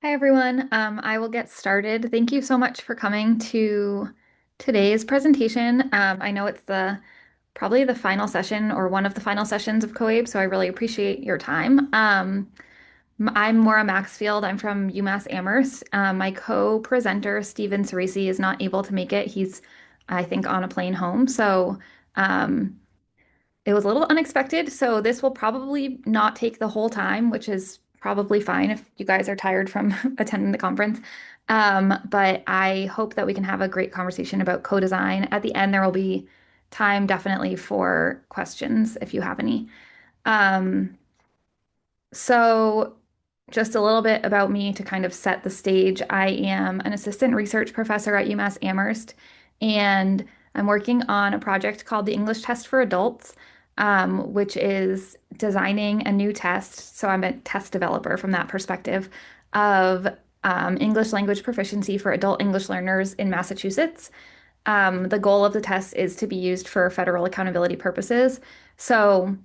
Hi, everyone. I will get started. Thank you so much for coming to today's presentation. I know it's probably the final session or one of the final sessions of COABE, so I really appreciate your time. I'm Maura Maxfield. I'm from UMass Amherst. My co-presenter, Stephen Cerisi, is not able to make it. He's, I think, on a plane home. So um, it was a little unexpected, so this will probably not take the whole time, which is probably fine if you guys are tired from attending the conference. But I hope that we can have a great conversation about co-design. At the end, there will be time definitely for questions if you have any. Um, so just a little bit about me to kind of set the stage. I am an assistant research professor at UMass Amherst, and I'm working on a project called the English Test for Adults, which is designing a new test. So I'm a test developer from that perspective of English language proficiency for adult English learners in Massachusetts. The goal of the test is to be used for federal accountability purposes. So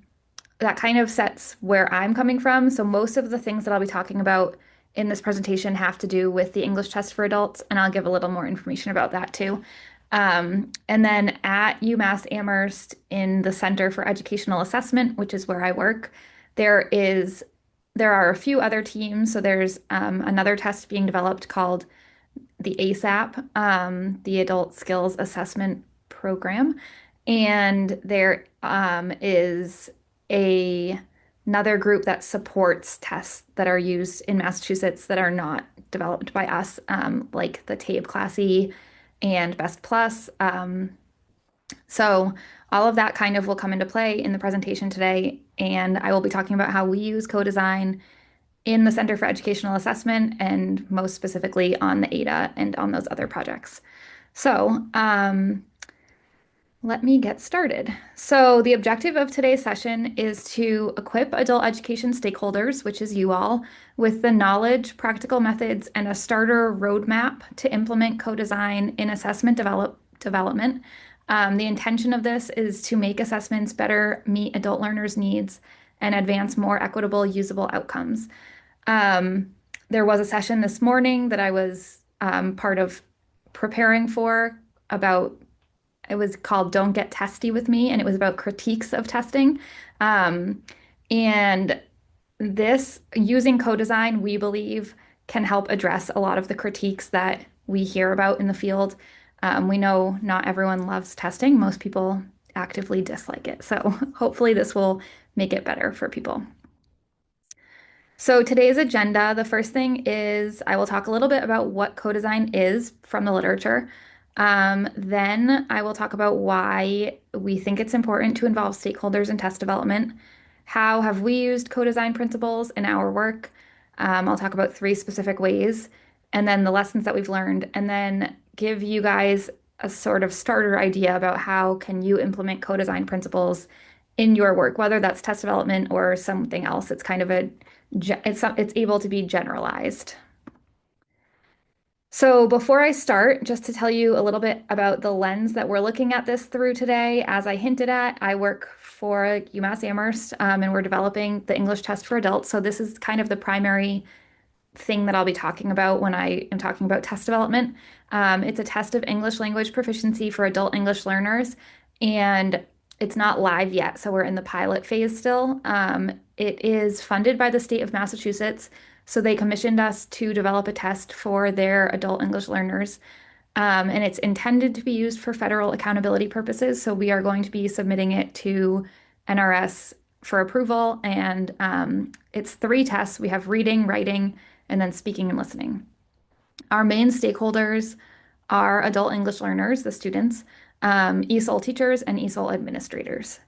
that kind of sets where I'm coming from. So most of the things that I'll be talking about in this presentation have to do with the English test for adults, and I'll give a little more information about that too. And then at UMass Amherst in the Center for Educational Assessment, which is where I work, there is there are a few other teams. So there's another test being developed called the ASAP, the Adult Skills Assessment Program. And there is a another group that supports tests that are used in Massachusetts that are not developed by us, like the TABE Class E and Best Plus. So all of that kind of will come into play in the presentation today, and I will be talking about how we use co-design in the Center for Educational Assessment and most specifically on the ADA and on those other projects. So, let me get started. So, the objective of today's session is to equip adult education stakeholders, which is you all, with the knowledge, practical methods, and a starter roadmap to implement co-design in development. The intention of this is to make assessments better meet adult learners' needs and advance more equitable, usable outcomes. Um, there was a session this morning that I was part of preparing for about it was called Don't Get Testy with Me, and it was about critiques of testing. Um, and this, using co-design, we believe can help address a lot of the critiques that we hear about in the field. We know not everyone loves testing. Most people actively dislike it. So hopefully this will make it better for people. So today's agenda, the first thing is I will talk a little bit about what co-design is from the literature. Then I will talk about why we think it's important to involve stakeholders in test development. How have we used co-design principles in our work? I'll talk about three specific ways, and then the lessons that we've learned, and then give you guys a sort of starter idea about how can you implement co-design principles in your work, whether that's test development or something else. It's kind of it's able to be generalized. So before I start, just to tell you a little bit about the lens that we're looking at this through today, as I hinted at, I work for UMass Amherst, and we're developing the English test for adults. So this is kind of the primary thing that I'll be talking about when I am talking about test development. It's a test of English language proficiency for adult English learners, and it's not live yet, so we're in the pilot phase still. It is funded by the state of Massachusetts, so they commissioned us to develop a test for their adult English learners. And it's intended to be used for federal accountability purposes. So we are going to be submitting it to NRS for approval. And it's three tests. We have reading, writing, and then speaking and listening. Our main stakeholders are adult English learners, the students, ESOL teachers, and ESOL administrators.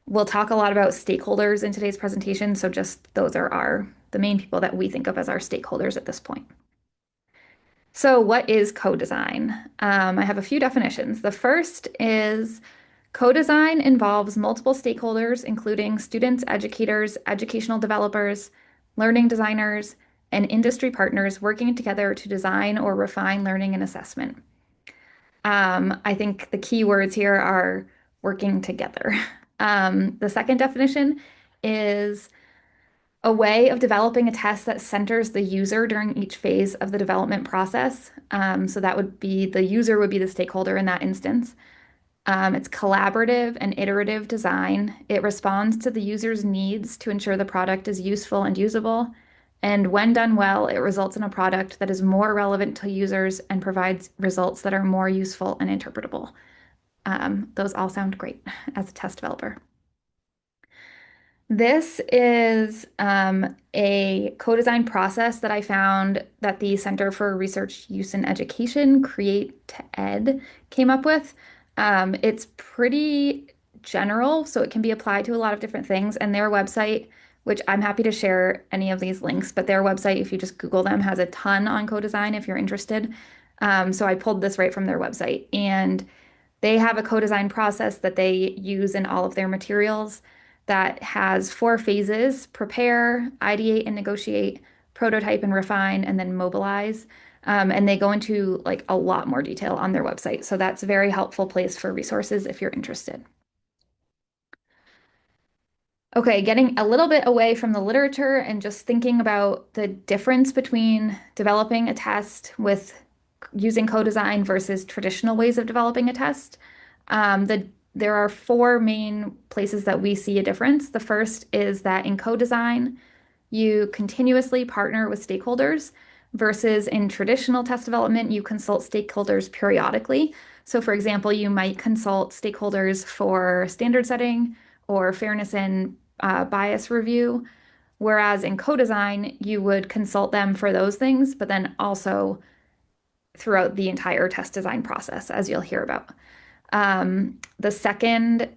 We'll talk a lot about stakeholders in today's presentation, so just those are the main people that we think of as our stakeholders at this point. So what is co-design? I have a few definitions. The first is co-design involves multiple stakeholders, including students, educators, educational developers, learning designers, and industry partners working together to design or refine learning and assessment. I think the key words here are working together. The second definition is A way of developing a test that centers the user during each phase of the development process. So that would be the user would be the stakeholder in that instance. It's collaborative and iterative design. It responds to the user's needs to ensure the product is useful and usable. And when done well, it results in a product that is more relevant to users and provides results that are more useful and interpretable. Those all sound great as a test developer. This is a co-design process that I found that the Center for Research Use in Education, Create to Ed, came up with. It's pretty general, so it can be applied to a lot of different things. And their website, which I'm happy to share any of these links, but their website, if you just Google them, has a ton on co-design if you're interested. So I pulled this right from their website. And they have a co-design process that they use in all of their materials that has 4 phases: prepare, ideate and negotiate, prototype and refine, and then mobilize. And they go into like a lot more detail on their website. So that's a very helpful place for resources if you're interested. Okay, getting a little bit away from the literature and just thinking about the difference between developing a test with using co-design versus traditional ways of developing a test. There are 4 main places that we see a difference. The first is that in co-design, you continuously partner with stakeholders versus in traditional test development, you consult stakeholders periodically. So, for example, you might consult stakeholders for standard setting or fairness and bias review, whereas in co-design, you would consult them for those things, but then also throughout the entire test design process, as you'll hear about. The second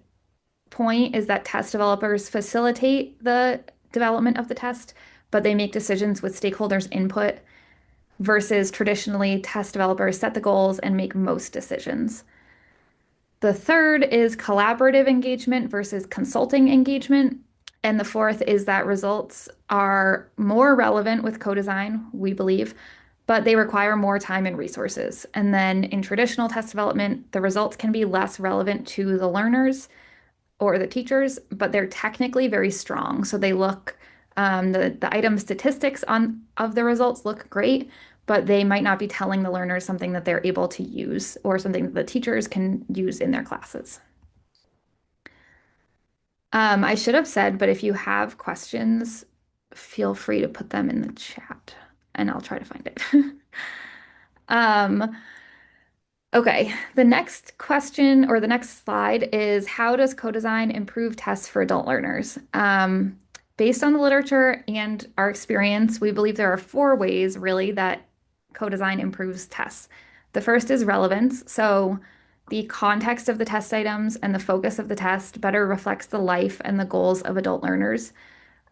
point is that test developers facilitate the development of the test, but they make decisions with stakeholders' input versus traditionally test developers set the goals and make most decisions. The third is collaborative engagement versus consulting engagement. And the fourth is that results are more relevant with co-design, we believe, but they require more time and resources. And then in traditional test development, the results can be less relevant to the learners or the teachers, but they're technically very strong. So they look, the item statistics on of the results look great, but they might not be telling the learners something that they're able to use or something that the teachers can use in their classes. I should have said, but if you have questions, feel free to put them in the chat and I'll try to find it. Um, Okay, the next question or the next slide is how does co-design improve tests for adult learners? Based on the literature and our experience, we believe there are 4 ways really that co-design improves tests. The first is relevance. So the context of the test items and the focus of the test better reflects the life and the goals of adult learners.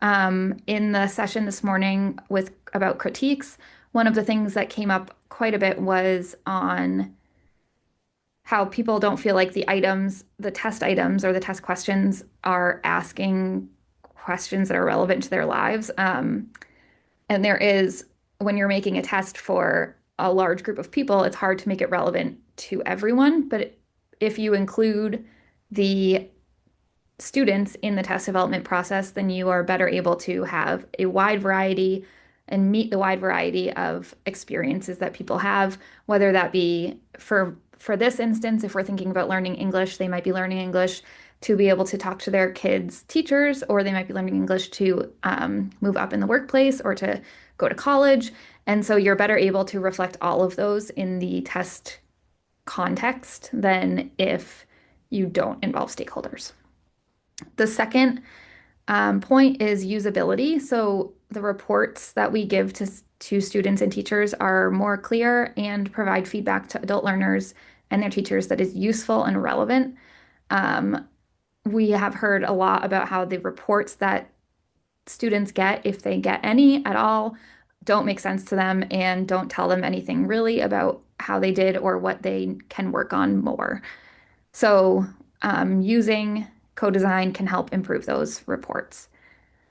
In the session this morning with about critiques, one of the things that came up quite a bit was on how people don't feel like the test items or the test questions are asking questions that are relevant to their lives. And there is, when you're making a test for a large group of people, it's hard to make it relevant to everyone. But if you include the students in the test development process, then you are better able to have a wide variety and meet the wide variety of experiences that people have, whether that be for this instance, if we're thinking about learning English, they might be learning English to be able to talk to their kids' teachers, or they might be learning English to move up in the workplace or to go to college. And so you're better able to reflect all of those in the test context than if you don't involve stakeholders. The second point is usability. So the reports that we give to students and teachers are more clear and provide feedback to adult learners and their teachers that is useful and relevant. We have heard a lot about how the reports that students get, if they get any at all, don't make sense to them and don't tell them anything really about how they did or what they can work on more. So using co-design can help improve those reports.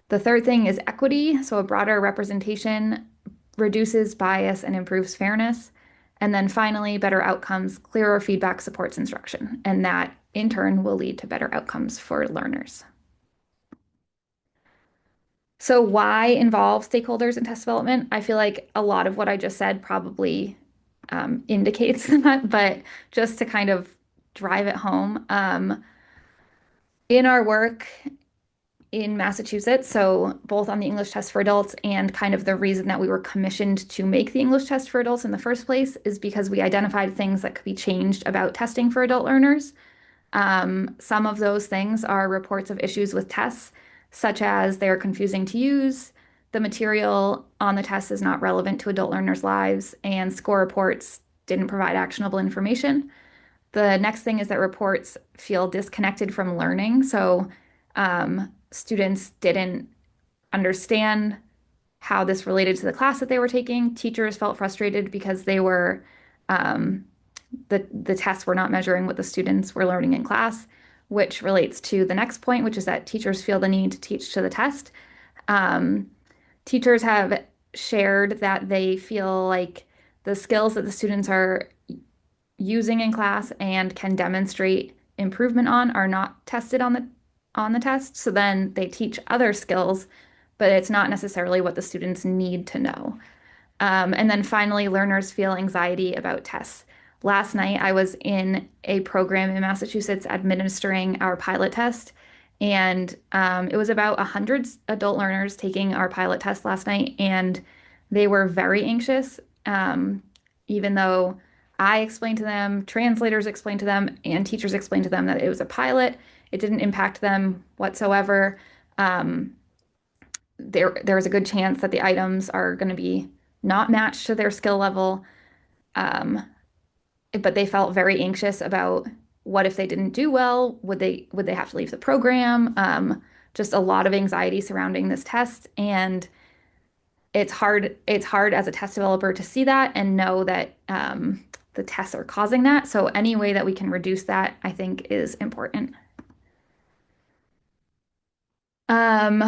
The third thing is equity. So a broader representation reduces bias and improves fairness. And then finally, better outcomes, clearer feedback supports instruction. And that in turn will lead to better outcomes for learners. So why involve stakeholders in test development? I feel like a lot of what I just said probably indicates that, but just to kind of drive it home, in our work in Massachusetts, so both on the English test for adults and kind of the reason that we were commissioned to make the English test for adults in the first place is because we identified things that could be changed about testing for adult learners. Some of those things are reports of issues with tests, such as they are confusing to use, the material on the test is not relevant to adult learners' lives, and score reports didn't provide actionable information. The next thing is that reports feel disconnected from learning. So students didn't understand how this related to the class that they were taking. Teachers felt frustrated because they were um, the tests were not measuring what the students were learning in class, which relates to the next point, which is that teachers feel the need to teach to the test. Um, Teachers have shared that they feel like the skills that the students are using in class and can demonstrate improvement on are not tested on the test. So then they teach other skills, but it's not necessarily what the students need to know. And then finally, learners feel anxiety about tests. Last night, I was in a program in Massachusetts administering our pilot test, and it was about 100 adult learners taking our pilot test last night, and they were very anxious, even though I explained to them, translators explained to them, and teachers explained to them that it was a pilot. It didn't impact them whatsoever. Um, there was a good chance that the items are going to be not matched to their skill level. Um, but they felt very anxious about what if they didn't do well? Would they have to leave the program? Just a lot of anxiety surrounding this test, and it's hard as a test developer to see that and know that the tests are causing that. So any way that we can reduce that, I think, is important. Um,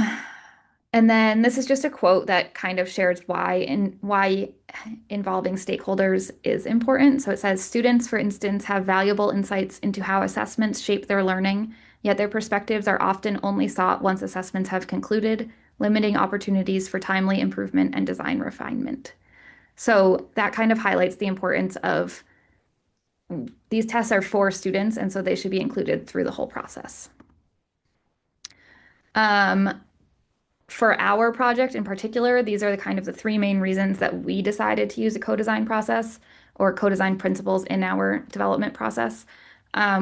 and then this is just a quote that kind of shares why involving stakeholders is important. So it says, students, for instance, have valuable insights into how assessments shape their learning, yet their perspectives are often only sought once assessments have concluded, limiting opportunities for timely improvement and design refinement. So that kind of highlights the importance of these tests are for students, and so they should be included through the whole process. Um, For our project in particular, these are the kind of the three main reasons that we decided to use a co-design process or co-design principles in our development process.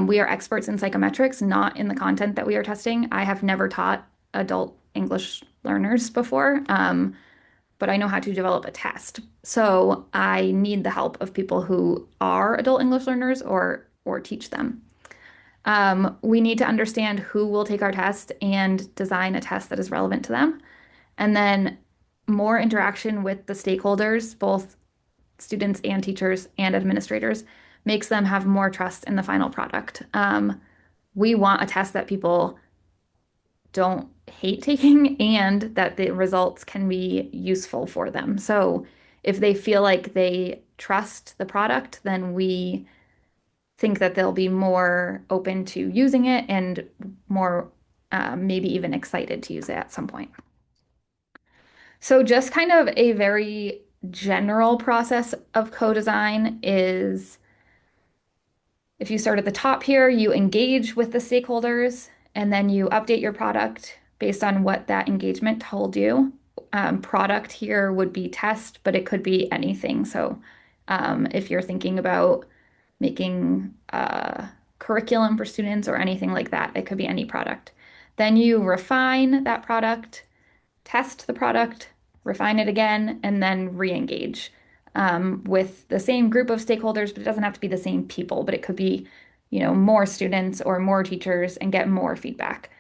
We are experts in psychometrics, not in the content that we are testing. I have never taught adult English learners before, but I know how to develop a test. So I need the help of people who are adult English learners or teach them. We need to understand who will take our test and design a test that is relevant to them. And then more interaction with the stakeholders, both students and teachers and administrators, makes them have more trust in the final product. We want a test that people don't hate taking and that the results can be useful for them. So if they feel like they trust the product, then we think that they'll be more open to using it and more maybe even excited to use it at some point. So just kind of a very general process of co-design is if you start at the top here, you engage with the stakeholders and then you update your product based on what that engagement told you. Product here would be test, but it could be anything. So if you're thinking about making a curriculum for students or anything like that, it could be any product. Then you refine that product, test the product, refine it again, and then re-engage with the same group of stakeholders, but it doesn't have to be the same people, but it could be, more students or more teachers and get more feedback.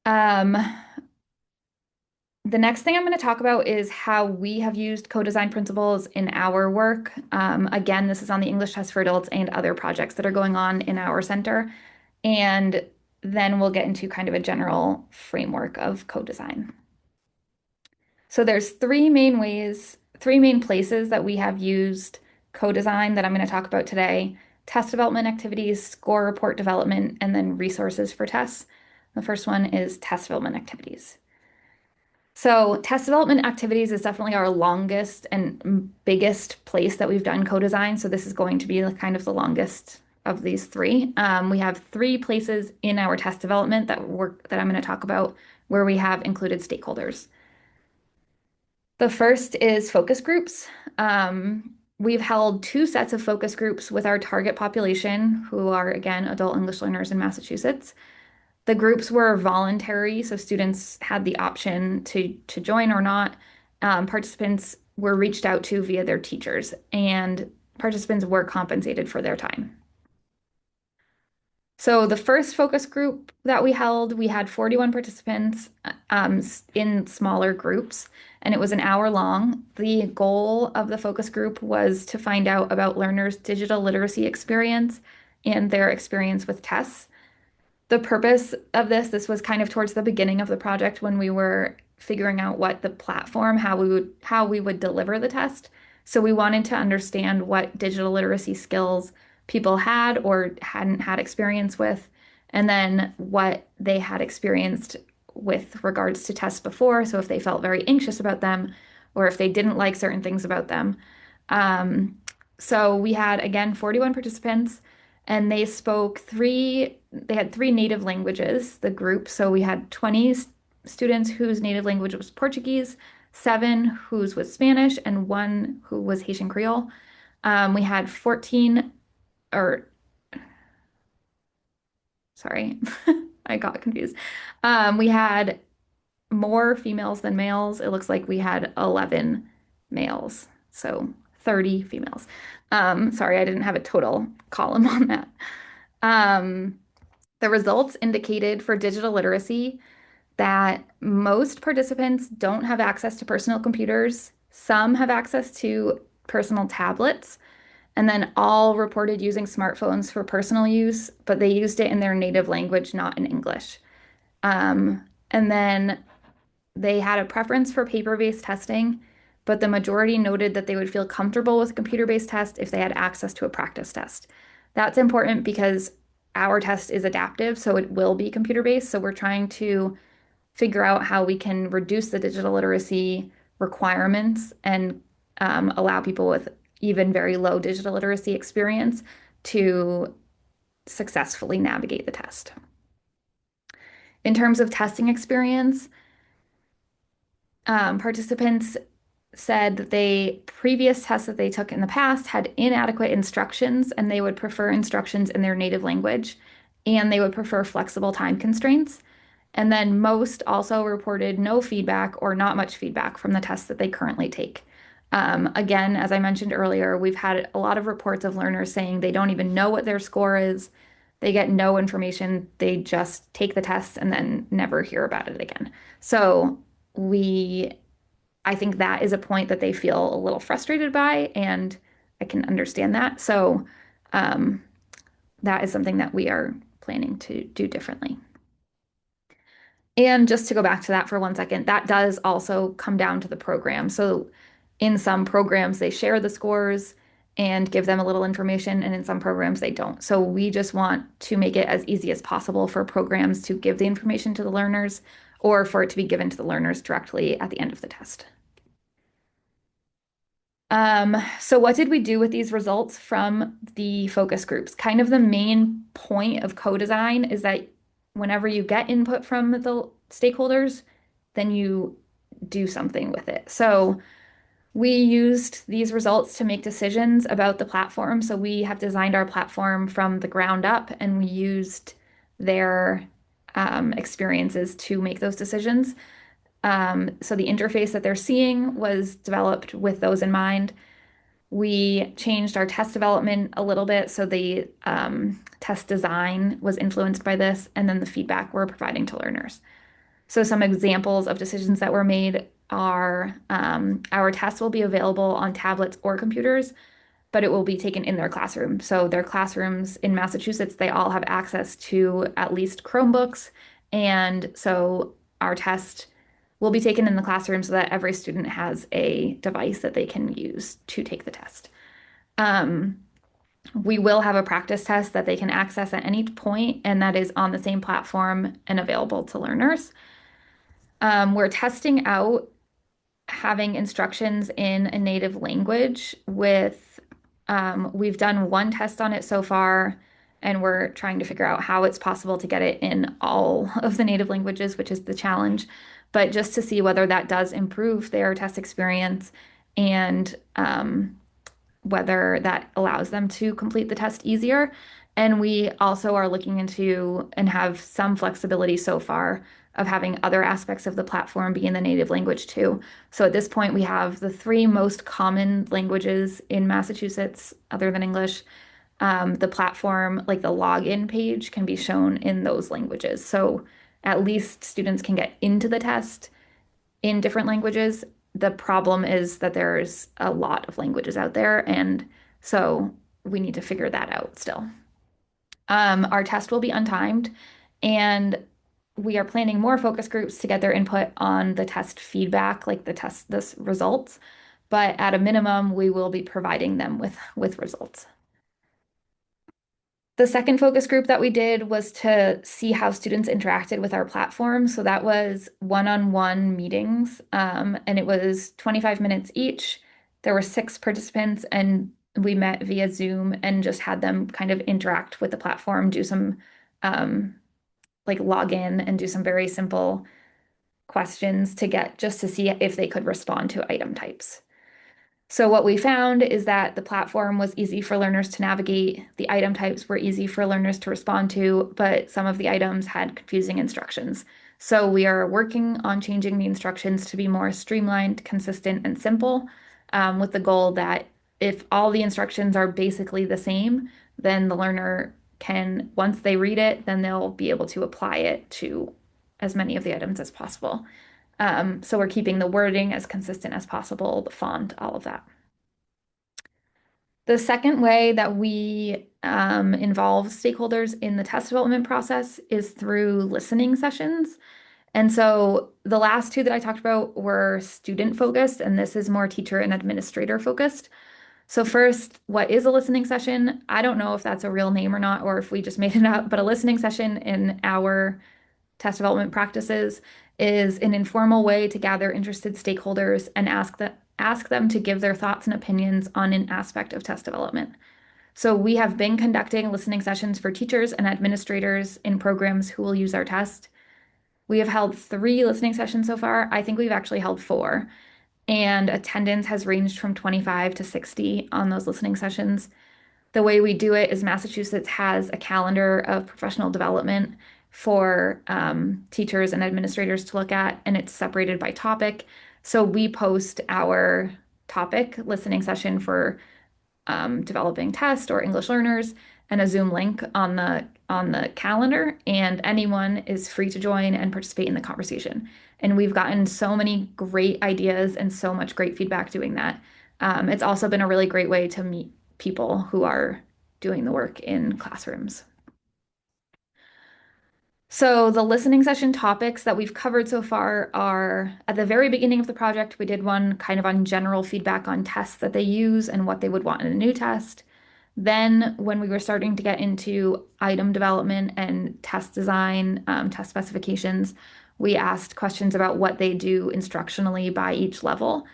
Um, the next thing I'm going to talk about is how we have used co-design principles in our work. Again, this is on the English Test for Adults and other projects that are going on in our center. And then we'll get into kind of a general framework of co-design. So there's three main places that we have used co-design that I'm going to talk about today: test development activities, score report development, and then resources for tests. The first one is test development activities. So test development activities is definitely our longest and biggest place that we've done co-design. So this is going to be kind of the longest of these three. We have three places in our test development that I'm going to talk about where we have included stakeholders. The first is focus groups. We've held two sets of focus groups with our target population, who are, again, adult English learners in Massachusetts. The groups were voluntary, so students had the option to join or not. Participants were reached out to via their teachers, and participants were compensated for their time. So the first focus group that we held, we had 41 participants in smaller groups, and it was an hour long. The goal of the focus group was to find out about learners' digital literacy experience and their experience with tests. The purpose of this was kind of towards the beginning of the project when we were figuring out what the platform, how we would deliver the test. So we wanted to understand what digital literacy skills people had or hadn't had experience with, and then what they had experienced with regards to tests before. So if they felt very anxious about them or if they didn't like certain things about them. Um, so we had, again, 41 participants and they had three native languages, the group. So we had 20 students whose native language was Portuguese, seven whose was Spanish, and one who was Haitian Creole. We had 14, or sorry, I got confused. We had more females than males. It looks like we had 11 males, so 30 females. Sorry, I didn't have a total column on that. Um, the results indicated for digital literacy that most participants don't have access to personal computers. Some have access to personal tablets, and then all reported using smartphones for personal use, but they used it in their native language, not in English. And then they had a preference for paper-based testing, but the majority noted that they would feel comfortable with computer-based tests if they had access to a practice test. That's important because our test is adaptive, so it will be computer-based. So we're trying to figure out how we can reduce the digital literacy requirements and allow people with even very low digital literacy experience to successfully navigate the test. In terms of testing experience, participants said that previous tests that they took in the past had inadequate instructions and they would prefer instructions in their native language and they would prefer flexible time constraints. And then most also reported no feedback or not much feedback from the tests that they currently take. Again, as I mentioned earlier, we've had a lot of reports of learners saying they don't even know what their score is. They get no information. They just take the tests and then never hear about it again. So we, I think that is a point that they feel a little frustrated by, and I can understand that. So um, that is something that we are planning to do differently. And just to go back to that for 1 second, that does also come down to the program. So in some programs, they share the scores and give them a little information, and in some programs, they don't. So we just want to make it as easy as possible for programs to give the information to the learners or for it to be given to the learners directly at the end of the test. So what did we do with these results from the focus groups? Kind of the main point of co-design is that whenever you get input from the stakeholders, then you do something with it. So we used these results to make decisions about the platform. So we have designed our platform from the ground up, and we used their experiences to make those decisions. So the interface that they're seeing was developed with those in mind. We changed our test development a little bit, so the test design was influenced by this, and then the feedback we're providing to learners. So some examples of decisions that were made are our tests will be available on tablets or computers, but it will be taken in their classroom. So their classrooms in Massachusetts, they all have access to at least Chromebooks, and so our test will be taken in the classroom so that every student has a device that they can use to take the test. Um, We will have a practice test that they can access at any point, and that is on the same platform and available to learners. We're testing out having instructions in a native language we've done one test on it so far, and we're trying to figure out how it's possible to get it in all of the native languages, which is the challenge. But just to see whether that does improve their test experience and whether that allows them to complete the test easier. And we also are looking into and have some flexibility so far of having other aspects of the platform be in the native language too. So at this point, we have the three most common languages in Massachusetts, other than English. The platform, like the login page, can be shown in those languages. So at least students can get into the test in different languages. The problem is that there's a lot of languages out there, and so we need to figure that out still. Our test will be untimed, and we are planning more focus groups to get their input on the test feedback, like this results. But at a minimum, we will be providing them with results. The second focus group that we did was to see how students interacted with our platform. So that was one-on-one meetings, and it was 25 minutes each. There were 6 participants, and we met via Zoom and just had them kind of interact with the platform, do some like log in and do some very simple questions to get just to see if they could respond to item types. So what we found is that the platform was easy for learners to navigate. The item types were easy for learners to respond to, but some of the items had confusing instructions. So we are working on changing the instructions to be more streamlined, consistent, and simple, with the goal that if all the instructions are basically the same, then the learner can, once they read it, then they'll be able to apply it to as many of the items as possible. So we're keeping the wording as consistent as possible, the font, all of that. The second way that we involve stakeholders in the test development process is through listening sessions. And so the last two that I talked about were student focused, and this is more teacher and administrator focused. So first, what is a listening session? I don't know if that's a real name or not, or if we just made it up, but a listening session in our test development practices is an informal way to gather interested stakeholders and ask them to give their thoughts and opinions on an aspect of test development. So we have been conducting listening sessions for teachers and administrators in programs who will use our test. We have held 3 listening sessions so far. I think we've actually held 4, and attendance has ranged from 25 to 60 on those listening sessions. The way we do it is Massachusetts has a calendar of professional development for teachers and administrators to look at, and it's separated by topic. So we post our topic listening session for developing test or English learners and a Zoom link on the calendar, and anyone is free to join and participate in the conversation. And we've gotten so many great ideas and so much great feedback doing that. It's also been a really great way to meet people who are doing the work in classrooms. So the listening session topics that we've covered so far are at the very beginning of the project, we did one kind of on general feedback on tests that they use and what they would want in a new test. Then when we were starting to get into item development and test design, test specifications, we asked questions about what they do instructionally by each level.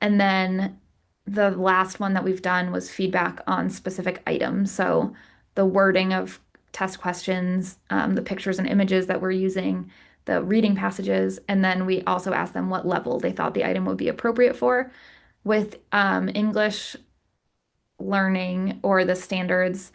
And then the last one that we've done was feedback on specific items. So the wording of test questions, the pictures and images that we're using, the reading passages, and then we also asked them what level they thought the item would be appropriate for. With English learning or the standards,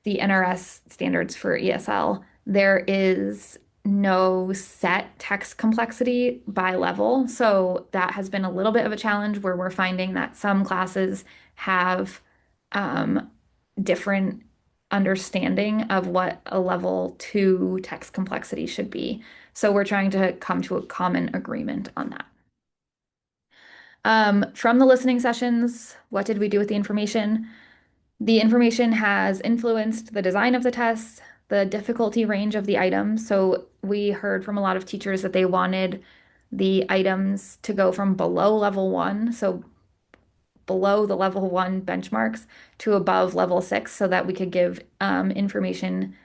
the NRS standards for ESL, there is no set text complexity by level. So that has been a little bit of a challenge where we're finding that some classes have different understanding of what a level 2 text complexity should be. So we're trying to come to a common agreement on that. From the listening sessions, what did we do with the information? The information has influenced the design of the tests, the difficulty range of the items. So we heard from a lot of teachers that they wanted the items to go from below level 1, so below the level 1 benchmarks to above level 6 so that we could give information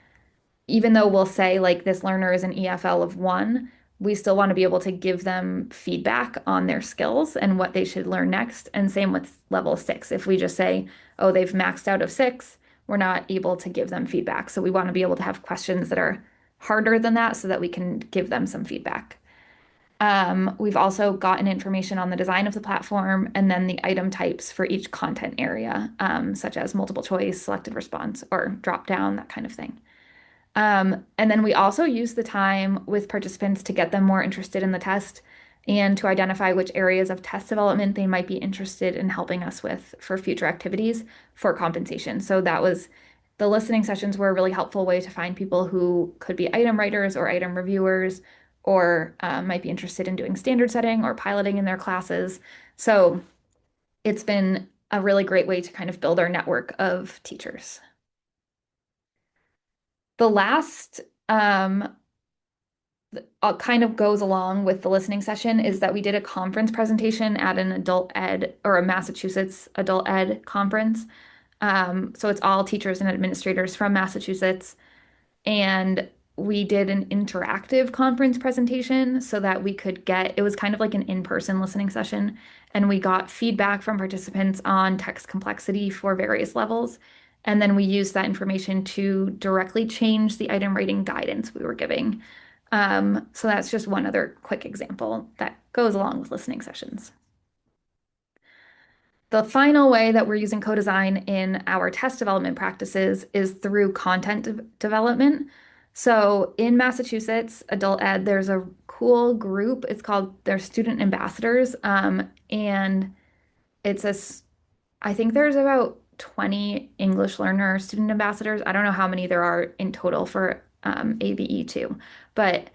even though we'll say like this learner is an EFL of 1, we still want to be able to give them feedback on their skills and what they should learn next. And same with level 6. If we just say, oh, they've maxed out of 6, we're not able to give them feedback. So we want to be able to have questions that are harder than that so that we can give them some feedback. We've also gotten information on the design of the platform and then the item types for each content area, such as multiple choice, selected response, or drop down, that kind of thing. And then we also use the time with participants to get them more interested in the test and to identify which areas of test development they might be interested in helping us with for future activities for compensation. So that was the listening sessions were a really helpful way to find people who could be item writers or item reviewers or might be interested in doing standard setting or piloting in their classes. So it's been a really great way to kind of build our network of teachers. The last kind of goes along with the listening session is that we did a conference presentation at an adult ed or a Massachusetts adult ed conference. So it's all teachers and administrators from Massachusetts. And we did an interactive conference presentation so that we could get, it was kind of like an in-person listening session, and we got feedback from participants on text complexity for various levels. And then we used that information to directly change the item rating guidance we were giving. So that's just one other quick example that goes along with listening sessions. The final way that we're using co-design in our test development practices is through content development. So in Massachusetts, adult ed, there's a cool group. It's called their student ambassadors. And it's I think there's about 20 English learner student ambassadors. I don't know how many there are in total for ABE2, but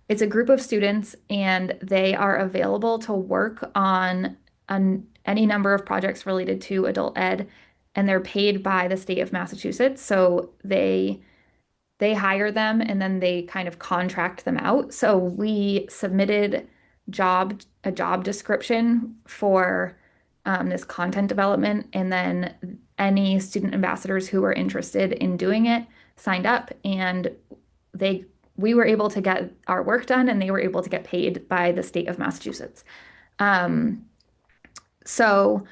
it's a group of students and they are available to work on any number of projects related to adult ed, and they're paid by the state of Massachusetts. So they hire them and then they kind of contract them out. So we submitted a job description for this content development, and then any student ambassadors who were interested in doing it signed up, and they we were able to get our work done, and they were able to get paid by the state of Massachusetts. Um, so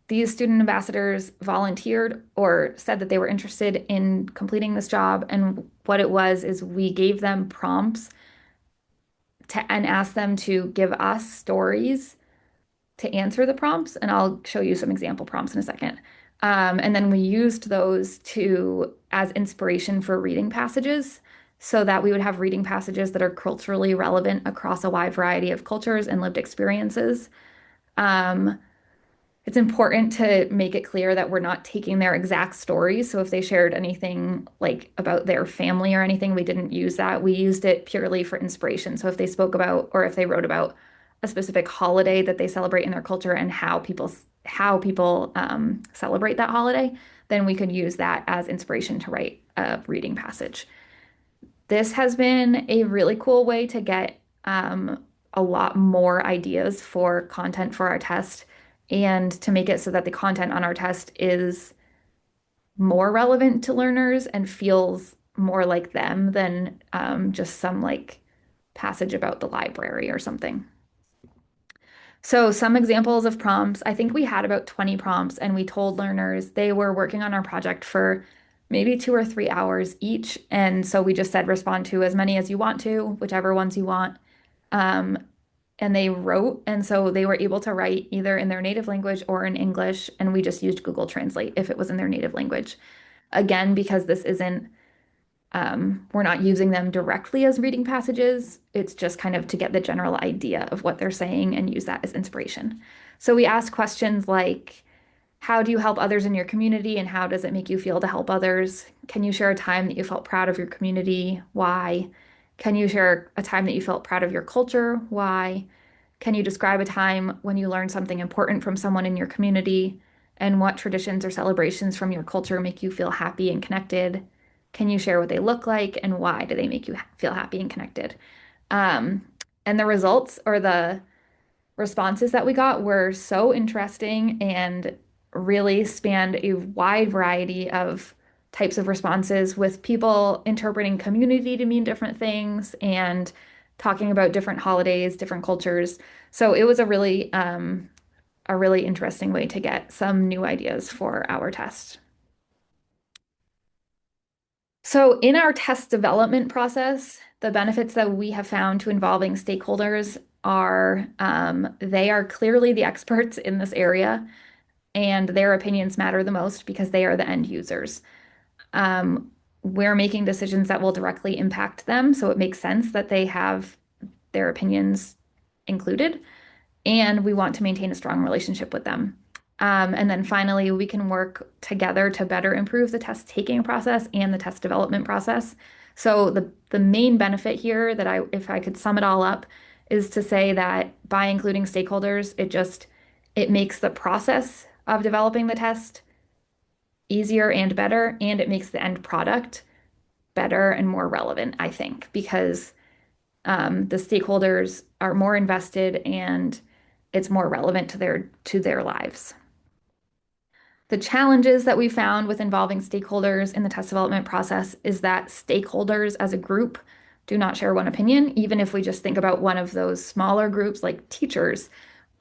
these student ambassadors volunteered or said that they were interested in completing this job. And what it was is we gave them prompts and asked them to give us stories to answer the prompts. And I'll show you some example prompts in a second. And then we used those as inspiration for reading passages so that we would have reading passages that are culturally relevant across a wide variety of cultures and lived experiences. Um, it's important to make it clear that we're not taking their exact stories. So if they shared anything like about their family or anything, we didn't use that. We used it purely for inspiration. So if they spoke about or if they wrote about a specific holiday that they celebrate in their culture and how people celebrate that holiday, then we could use that as inspiration to write a reading passage. This has been a really cool way to get a lot more ideas for content for our test and to make it so that the content on our test is more relevant to learners and feels more like them than just some like passage about the library or something. So some examples of prompts, I think we had about 20 prompts and we told learners they were working on our project for maybe 2 or 3 hours each. And so we just said respond to as many as you want to, whichever ones you want. Um, and they wrote, and so they were able to write either in their native language or in English, and we just used Google Translate if it was in their native language. Again, because this isn't we're not using them directly as reading passages. It's just kind of to get the general idea of what they're saying and use that as inspiration. So we ask questions like, how do you help others in your community and how does it make you feel to help others? Can you share a time that you felt proud of your community? Why? Can you share a time that you felt proud of your culture? Why? Can you describe a time when you learned something important from someone in your community? And what traditions or celebrations from your culture make you feel happy and connected? Can you share what they look like and why do they make you feel happy and connected? And the results or the responses that we got were so interesting and really spanned a wide variety of types of responses with people interpreting community to mean different things and talking about different holidays, different cultures. So it was a really interesting way to get some new ideas for our test. So in our test development process, the benefits that we have found to involving stakeholders are they are clearly the experts in this area, and their opinions matter the most because they are the end users. Um, we're making decisions that will directly impact them, so it makes sense that they have their opinions included, and we want to maintain a strong relationship with them. And then finally, we can work together to better improve the test taking process and the test development process. So the main benefit here that if I could sum it all up, is to say that by including stakeholders, it makes the process of developing the test easier and better, and it makes the end product better and more relevant, I think, because the stakeholders are more invested and it's more relevant to their lives. The challenges that we found with involving stakeholders in the test development process is that stakeholders as a group do not share one opinion, even if we just think about one of those smaller groups like teachers.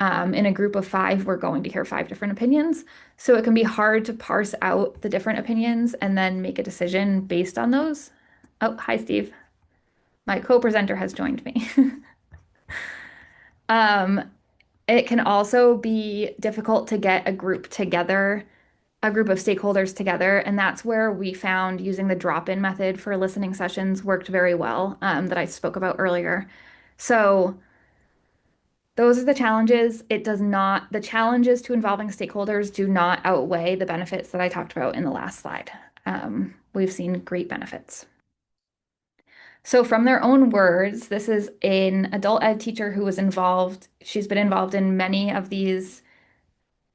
In a group of five, we're going to hear five different opinions. So it can be hard to parse out the different opinions and then make a decision based on those. Oh, hi, Steve. My co-presenter has joined me. Um, it can also be difficult to get a group together, a group of stakeholders together, and that's where we found using the drop-in method for listening sessions worked very well, that I spoke about earlier. So those are the challenges. The challenges to involving stakeholders do not outweigh the benefits that I talked about in the last slide. We've seen great benefits. So, from their own words, this is an adult ed teacher who was involved. She's been involved in many of these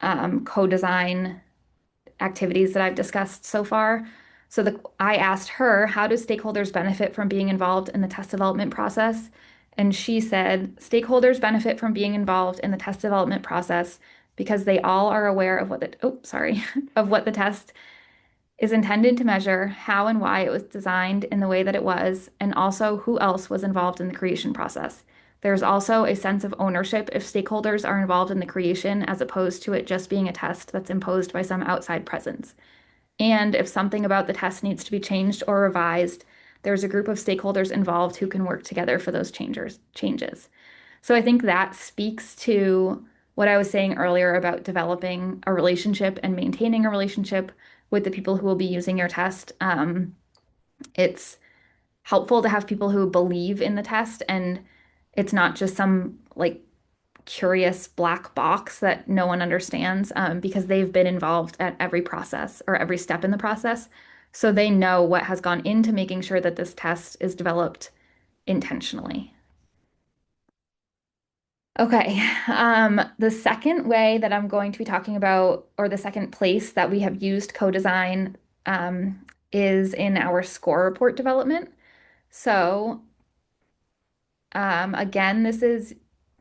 co-design activities that I've discussed so far. I asked her, how do stakeholders benefit from being involved in the test development process? And she said, stakeholders benefit from being involved in the test development process because they all are aware of of what the test is intended to measure, how and why it was designed in the way that it was, and also who else was involved in the creation process. There's also a sense of ownership if stakeholders are involved in the creation as opposed to it just being a test that's imposed by some outside presence. And if something about the test needs to be changed or revised, there's a group of stakeholders involved who can work together for those changes. So I think that speaks to what I was saying earlier about developing a relationship and maintaining a relationship with the people who will be using your test. It's helpful to have people who believe in the test, and it's not just some like curious black box that no one understands, because they've been involved at every process or every step in the process. So they know what has gone into making sure that this test is developed intentionally. Okay, the second way that I'm going to be talking about, or the second place that we have used co-design, is in our score report development. So, again,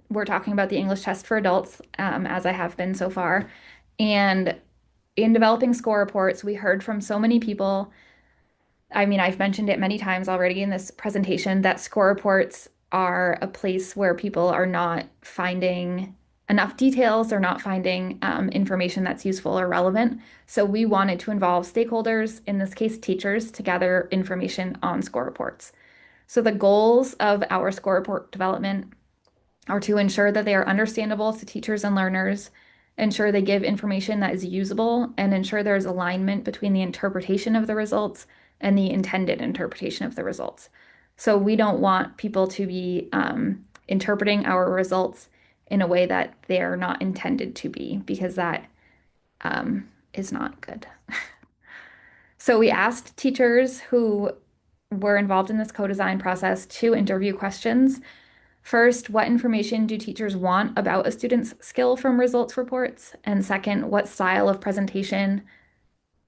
we're talking about the English test for adults, as I have been so far. And in developing score reports, we heard from so many people. I mean, I've mentioned it many times already in this presentation that score reports are a place where people are not finding enough details or not finding information that's useful or relevant. So we wanted to involve stakeholders, in this case, teachers, to gather information on score reports. So the goals of our score report development are to ensure that they are understandable to teachers and learners, ensure they give information that is usable, and ensure there's alignment between the interpretation of the results and the intended interpretation of the results. So we don't want people to be interpreting our results in a way that they're not intended to be, because that is not good. So we asked teachers who were involved in this co-design process to interview questions. First, what information do teachers want about a student's skill from results reports? And second, what style of presentation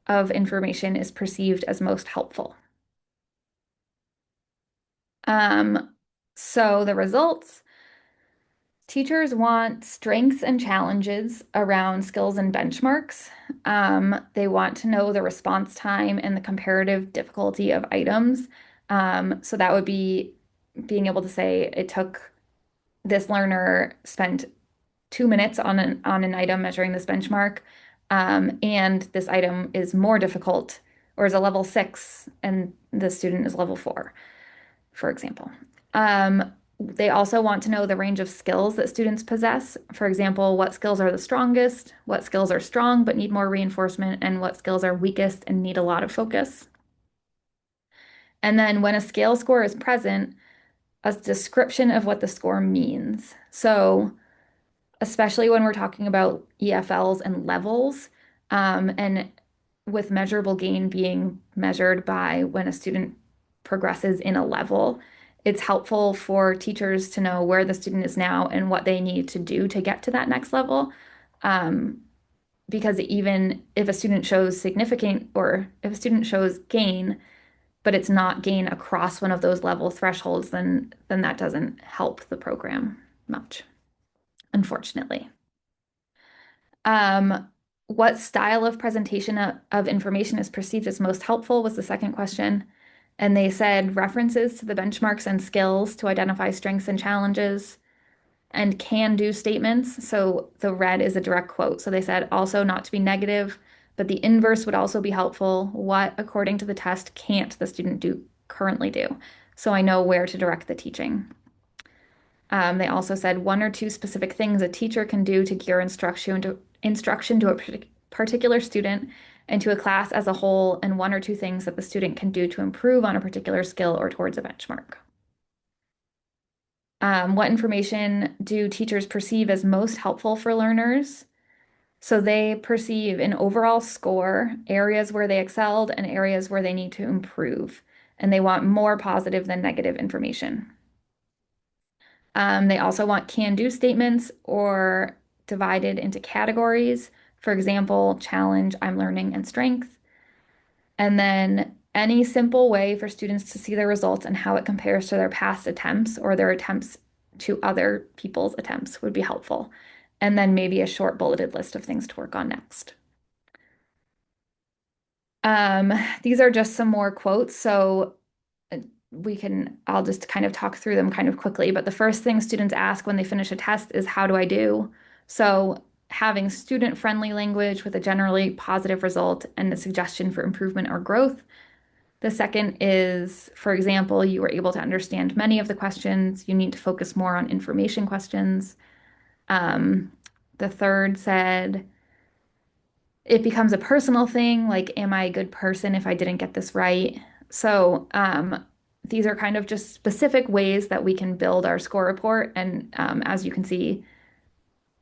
of information is perceived as most helpful? Um, so the results, Teachers want strengths and challenges around skills and benchmarks. They want to know the response time and the comparative difficulty of items. So that would be being able to say it took this learner spent 2 minutes on an item measuring this benchmark, and this item is more difficult or is a level 6 and the student is level 4, for example. They also want to know the range of skills that students possess. For example, what skills are the strongest, what skills are strong but need more reinforcement, and what skills are weakest and need a lot of focus. And then when a scale score is present, a description of what the score means. So especially when we're talking about EFLs and levels, and with measurable gain being measured by when a student progresses in a level, it's helpful for teachers to know where the student is now and what they need to do to get to that next level. Um, because even if a student shows significant or if a student shows gain, but it's not gain across one of those level thresholds, then that doesn't help the program much, unfortunately. Um, what style of presentation of information is perceived as most helpful was the second question. And they said references to the benchmarks and skills to identify strengths and challenges and can-do statements. So the red is a direct quote. So they said also not to be negative, but the inverse would also be helpful. What, according to the test, can't the student currently do? So I know where to direct the teaching. They also said one or two specific things a teacher can do to gear instruction to a particular student and to a class as a whole, and one or two things that the student can do to improve on a particular skill or towards a benchmark. What information do teachers perceive as most helpful for learners? So they perceive an overall score, areas where they excelled, and areas where they need to improve. And they want more positive than negative information. They also want can-do statements or divided into categories. For example, challenge, I'm learning, and strength. And then any simple way for students to see their results and how it compares to their past attempts or their attempts to other people's attempts would be helpful. And then maybe a short bulleted list of things to work on next. These are just some more quotes. So I'll just kind of talk through them kind of quickly. But the first thing students ask when they finish a test is, how do I do? So having student-friendly language with a generally positive result and a suggestion for improvement or growth. The second is, for example, you were able to understand many of the questions. You need to focus more on information questions. The third said, it becomes a personal thing, like, am I a good person if I didn't get this right? So these are kind of just specific ways that we can build our score report. And as you can see,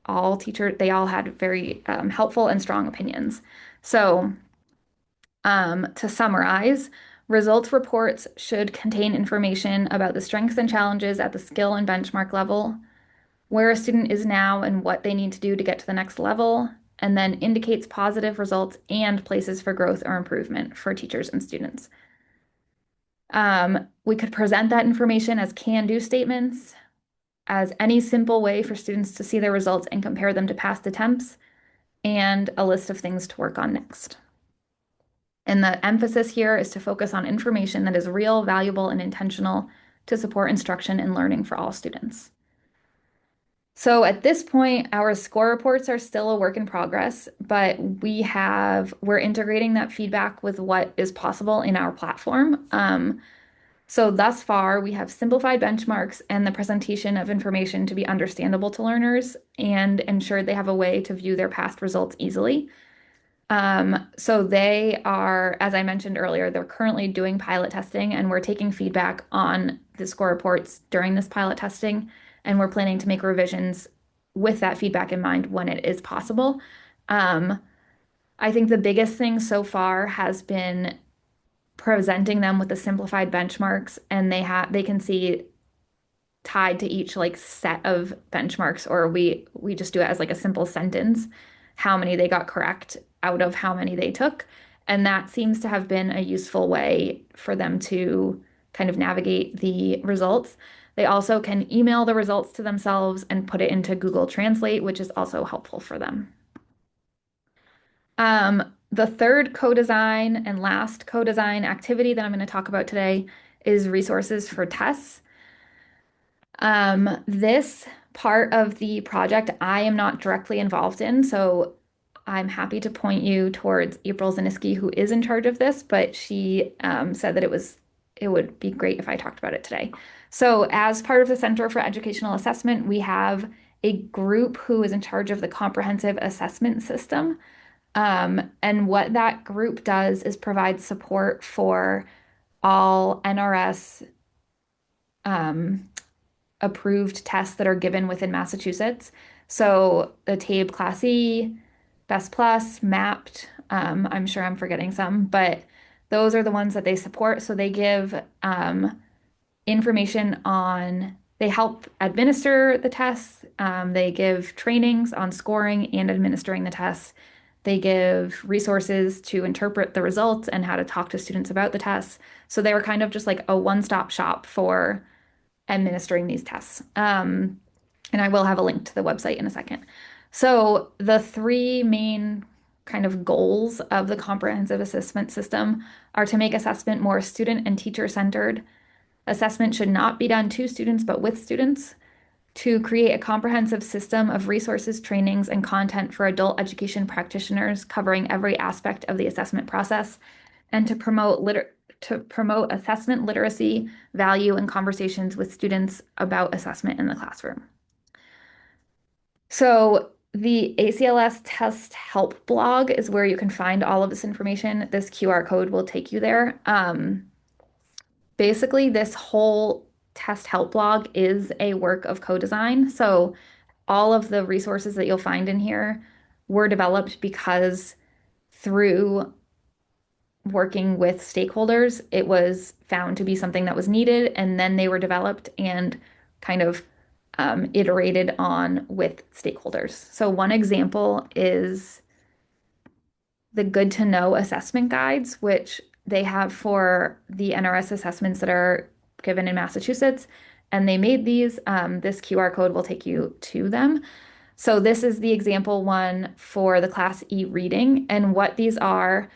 they all had very helpful and strong opinions. So to summarize, results reports should contain information about the strengths and challenges at the skill and benchmark level, where a student is now and what they need to do to get to the next level, and then indicates positive results and places for growth or improvement for teachers and students. We could present that information as can-do statements, as any simple way for students to see their results and compare them to past attempts, and a list of things to work on next. And the emphasis here is to focus on information that is real, valuable, and intentional to support instruction and learning for all students. So at this point, our score reports are still a work in progress, but we're integrating that feedback with what is possible in our platform. So thus far, we have simplified benchmarks and the presentation of information to be understandable to learners and ensured they have a way to view their past results easily. So they are, as I mentioned earlier, they're currently doing pilot testing, and we're taking feedback on the score reports during this pilot testing, and we're planning to make revisions with that feedback in mind when it is possible. I think the biggest thing so far has been presenting them with the simplified benchmarks, and they can see tied to each like set of benchmarks, or we just do it as like a simple sentence, how many they got correct out of how many they took. And that seems to have been a useful way for them to kind of navigate the results. They also can email the results to themselves and put it into Google Translate, which is also helpful for them. The third co-design and last co-design activity that I'm going to talk about today is resources for tests. This part of the project I am not directly involved in, so I'm happy to point you towards April Zaniski, who is in charge of this, but she said that it would be great if I talked about it today. So, as part of the Center for Educational Assessment, we have a group who is in charge of the comprehensive assessment system. And what that group does is provide support for all NRS um, approved tests that are given within Massachusetts. So the TABE Class E, Best Plus, MAPT, I'm sure I'm forgetting some, but those are the ones that they support. So they give information on, they help administer the tests. They give trainings on scoring and administering the tests. They give resources to interpret the results and how to talk to students about the tests. So they were kind of just like a one-stop shop for administering these tests. And I will have a link to the website in a second. So the three main kind of goals of the comprehensive assessment system are to make assessment more student and teacher centered. Assessment should not be done to students, but with students. To create a comprehensive system of resources, trainings, and content for adult education practitioners covering every aspect of the assessment process, and to promote assessment literacy, value, and conversations with students about assessment in the classroom. So the ACLS Test Help blog is where you can find all of this information. This QR code will take you there. Basically, this whole test help blog is a work of co-design. So all of the resources that you'll find in here were developed because through working with stakeholders, it was found to be something that was needed, and then they were developed and kind of iterated on with stakeholders. So one example is the Good to Know assessment guides, which they have for the NRS assessments that are given in Massachusetts. And they made these. This QR code will take you to them. So this is the example one for the Class E reading. And what these are,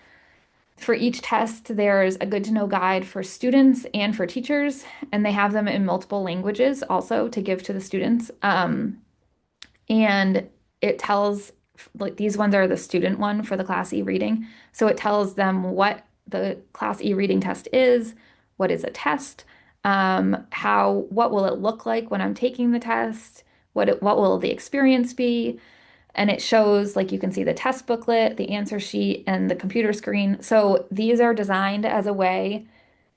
for each test, there's a good to know guide for students and for teachers, and they have them in multiple languages also to give to the students. And it tells, like, these ones are the student one for the Class E reading. So it tells them what the Class E reading test is, what is a test, what will it look like when I'm taking the test, what will the experience be, and it shows, like, you can see the test booklet, the answer sheet, and the computer screen. So these are designed as a way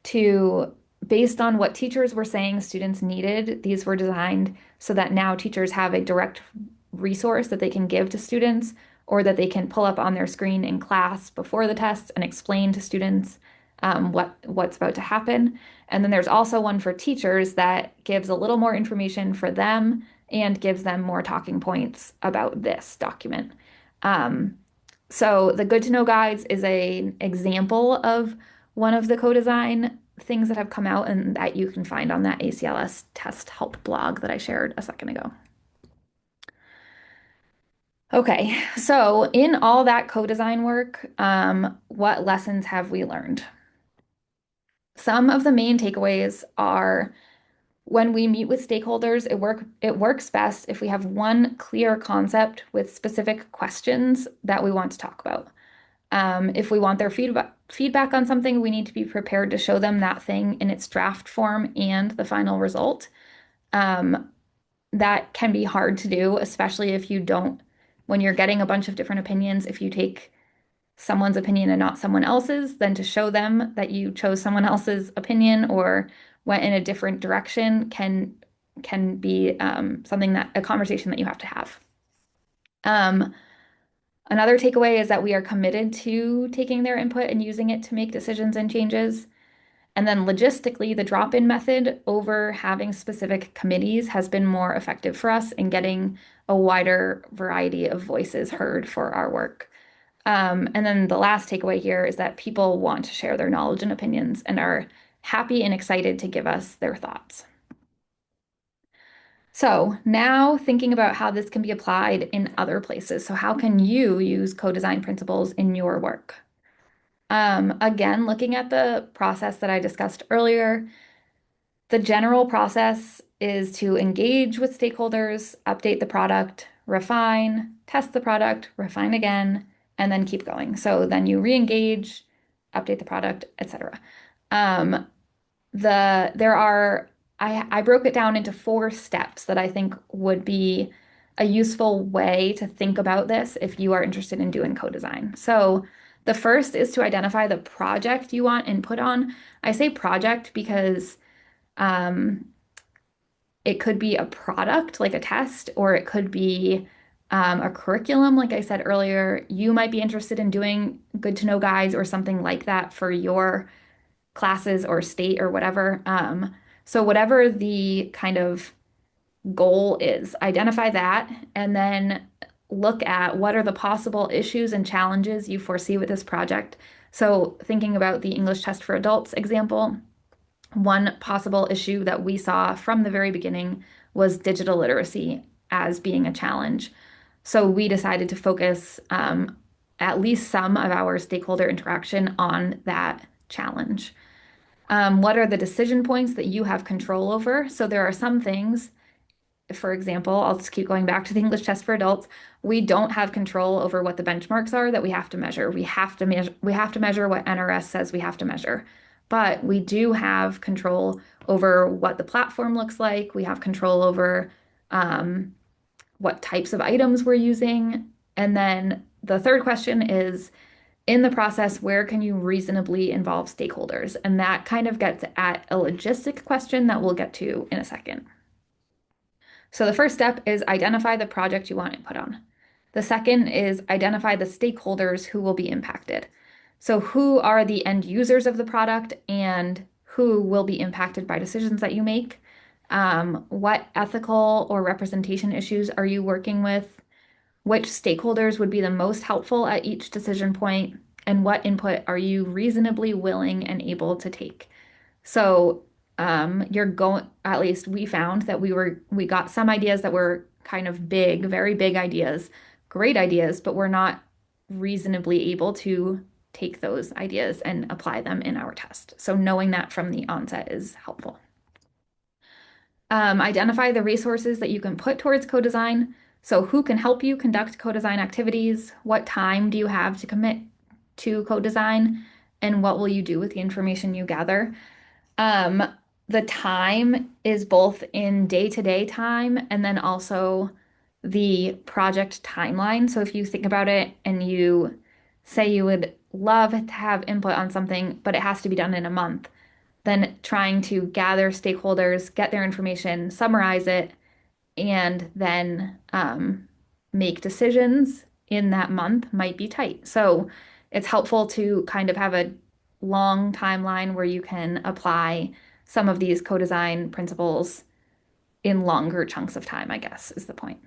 to, based on what teachers were saying students needed, these were designed so that now teachers have a direct resource that they can give to students or that they can pull up on their screen in class before the tests and explain to students what's about to happen. And then there's also one for teachers that gives a little more information for them and gives them more talking points about this document. So the Good to Know guides is an example of one of the co-design things that have come out and that you can find on that ACLS test help blog that I shared a second ago. Okay, so in all that co-design work, what lessons have we learned? Some of the main takeaways are when we meet with stakeholders, it works best if we have one clear concept with specific questions that we want to talk about. If we want their feedback on something, we need to be prepared to show them that thing in its draft form and the final result. That can be hard to do, especially if you don't, when you're getting a bunch of different opinions, if you take someone's opinion and not someone else's, then to show them that you chose someone else's opinion or went in a different direction can be something that a conversation that you have to have. Another takeaway is that we are committed to taking their input and using it to make decisions and changes. And then logistically, the drop-in method over having specific committees has been more effective for us in getting a wider variety of voices heard for our work. And then the last takeaway here is that people want to share their knowledge and opinions and are happy and excited to give us their thoughts. So now thinking about how this can be applied in other places. So how can you use co-design principles in your work? Again, looking at the process that I discussed earlier, the general process is to engage with stakeholders, update the product, refine, test the product, refine again, and then keep going. So then you re-engage, update the product, etc. Um, there are I broke it down into 4 steps that I think would be a useful way to think about this if you are interested in doing co-design. So the first is to identify the project you want input on. I say project because um, it could be a product like a test, or it could be a curriculum, like I said earlier. You might be interested in doing good to know guides or something like that for your classes or state or whatever. So whatever the kind of goal is, identify that and then look at what are the possible issues and challenges you foresee with this project. So thinking about the English test for adults example, one possible issue that we saw from the very beginning was digital literacy as being a challenge. So we decided to focus at least some of our stakeholder interaction on that challenge. What are the decision points that you have control over? So there are some things, for example, I'll just keep going back to the English test for adults. We don't have control over what the benchmarks are that we have to measure. We have to measure what NRS says we have to measure. But we do have control over what the platform looks like. We have control over um, what types of items we're using. And then the third question is, in the process, where can you reasonably involve stakeholders? And that kind of gets at a logistic question that we'll get to in a second. So the first step is identify the project you want input on. The second is identify the stakeholders who will be impacted. So who are the end users of the product and who will be impacted by decisions that you make? What ethical or representation issues are you working with? Which stakeholders would be the most helpful at each decision point? And what input are you reasonably willing and able to take? So you're going, at least we found that we got some ideas that were kind of big, very big ideas, great ideas, but we're not reasonably able to take those ideas and apply them in our test. So knowing that from the onset is helpful. Identify the resources that you can put towards co-design. So who can help you conduct co-design activities? What time do you have to commit to co-design? And what will you do with the information you gather? Um, the time is both in day-to-day time and then also the project timeline. So if you think about it and you say you would love to have input on something, but it has to be done in a month, then trying to gather stakeholders, get their information, summarize it, and then make decisions in that month might be tight. So it's helpful to kind of have a long timeline where you can apply some of these co-design principles in longer chunks of time, I guess, is the point.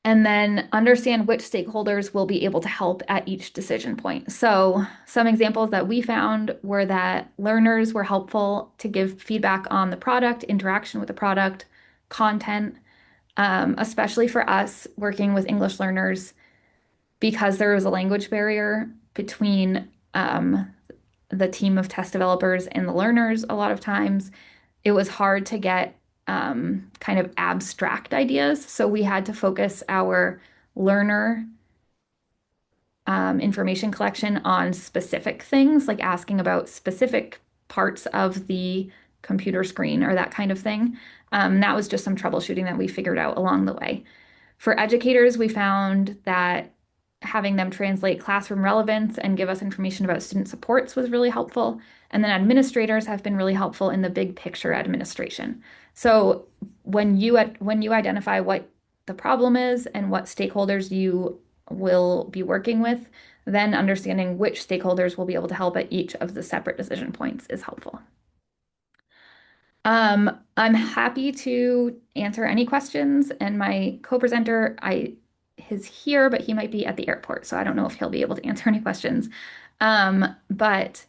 And then understand which stakeholders will be able to help at each decision point. So some examples that we found were that learners were helpful to give feedback on the product, interaction with the product, content, especially for us working with English learners because there was a language barrier between the team of test developers and the learners a lot of times. It was hard to get kind of abstract ideas. So we had to focus our learner information collection on specific things, like asking about specific parts of the computer screen or that kind of thing. That was just some troubleshooting that we figured out along the way. For educators, we found that having them translate classroom relevance and give us information about student supports was really helpful. And then administrators have been really helpful in the big picture administration. So when you identify what the problem is and what stakeholders you will be working with, then understanding which stakeholders will be able to help at each of the separate decision points is helpful. I'm happy to answer any questions, and my co-presenter, is here, but he might be at the airport, so I don't know if he'll be able to answer any questions. But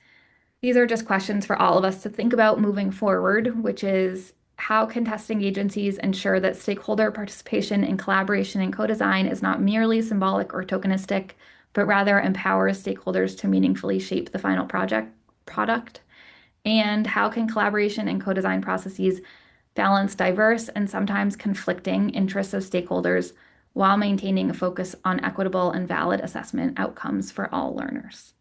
these are just questions for all of us to think about moving forward, which is how can testing agencies ensure that stakeholder participation and collaboration in co-design is not merely symbolic or tokenistic, but rather empowers stakeholders to meaningfully shape the final project product? And how can collaboration and co-design processes balance diverse and sometimes conflicting interests of stakeholders while maintaining a focus on equitable and valid assessment outcomes for all learners?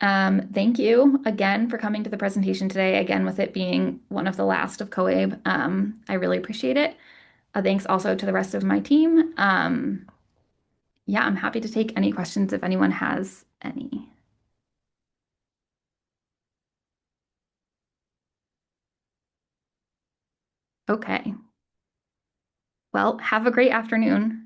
Thank you again for coming to the presentation today, again, with it being one of the last of COABE. I really appreciate it. Thanks also to the rest of my team. Yeah, I'm happy to take any questions if anyone has any. Okay. Well, have a great afternoon.